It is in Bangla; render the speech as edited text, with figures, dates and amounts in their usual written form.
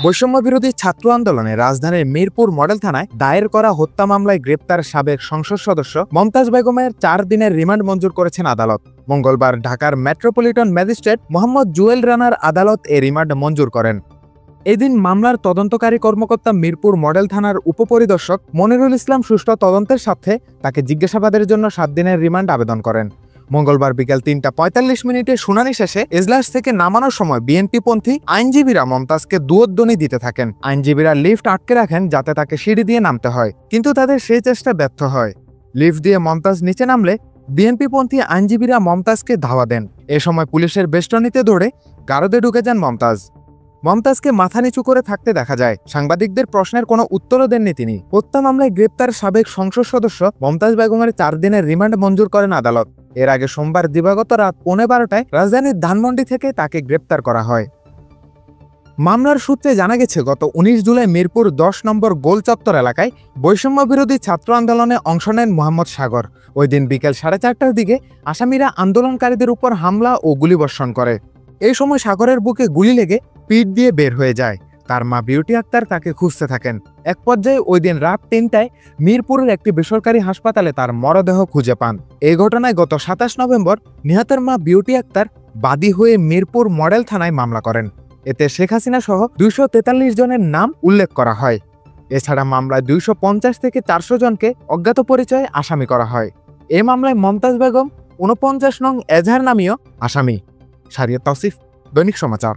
বৈষম্য বিরোধী ছাত্র আন্দোলনে রাজধানীর মিরপুর মডেল থানায় দায়ের করা হত্যা মামলায় গ্রেপ্তার সাবেক সংসদ সদস্য মমতাজ বেগমের 4 দিনের রিমান্ড মঞ্জুর করেছেন আদালত। মঙ্গলবার ঢাকার মেট্রোপলিটন ম্যাজিস্ট্রেট মোহাম্মদ জুয়েল রানার আদালত এ রিমান্ড মঞ্জুর করেন। এদিন মামলার তদন্তকারী কর্মকর্তা মিরপুর মডেল থানার উপপরিদর্শক মনিরুল ইসলাম সুষ্ঠু তদন্তের স্বার্থে তাকে জিজ্ঞাসাবাদের জন্য 7 দিনের রিমান্ড আবেদন করেন। মঙ্গলবার বিকেল 3:45 শুনানি শেষে এজলাস থেকে নামানোর সময় বিএনপিপন্থী আইনজীবীরা মমতাজকে দুয়োদ্দনি দিতে থাকেন। আইনজীবীরা লিফট আটকে রাখেন যাতে তাকে সিঁড়ি দিয়ে নামতে হয়, কিন্তু তাদের সেই চেষ্টা ব্যর্থ হয়। লিফট দিয়ে মমতাজ নিচে নামলে বিএনপিপন্থী আইনজীবীরা মমতাজকে ধাওয়া দেন। এ সময় পুলিশের বেষ্টনীতে দৌড়ে গারদে ঢুকে যান মমতাজকে মাথা নিচু করে থাকতে দেখা যায়। সাংবাদিকদের প্রশ্নের কোনো উত্তরও দেননি তিনি। হত্যা মামলায় গ্রেপ্তার সাবেক সংসদ সদস্য মমতাজ বেগমের 4 দিনের রিমান্ড মঞ্জুর করেন আদালত। এর আগে সোমবার দিবাগত রাত 12:15টায় রাজধানীর ধানমন্ডি থেকে তাকে গ্রেপ্তার করা হয়। মামলার সূত্রে জানা গেছে, গত 19 জুলাই মিরপুর 10 নম্বর গোল চত্বর এলাকায় বৈষম্য বিরোধী ছাত্র আন্দোলনে অংশ নেন মোহাম্মদ সাগর। ওই দিন বিকেল 4:30টার দিকে আসামিরা আন্দোলনকারীদের উপর হামলা ও গুলিবর্ষণ করে। এই সময় সাগরের বুকে গুলি লেগে পিঠ দিয়ে বের হয়ে যায়। তার মা বিউটি আক্তার তাকে খুঁজতে থাকেন। এক পর্যায়ে ওই দিন রাত 3টায় মিরপুরের একটি বেসরকারি হাসপাতালে তার মরদেহ খুঁজে পান। এই ঘটনায় গত 27 নভেম্বর নিহতের মা বিউটি আক্তার বাদী হয়ে মিরপুর মডেল থানায় মামলা করেন। এতে শেখ হাসিনা সহ 243 জনের নাম উল্লেখ করা হয়। এছাড়া মামলায় 250 থেকে 400 জনকে অজ্ঞাত পরিচয়ে আসামি করা হয়। এই মামলায় মমতাজ বেগম 49 নং এজাহার নামীয় আসামি। শারিয়া তৌসিফ, দৈনিক সমাচার।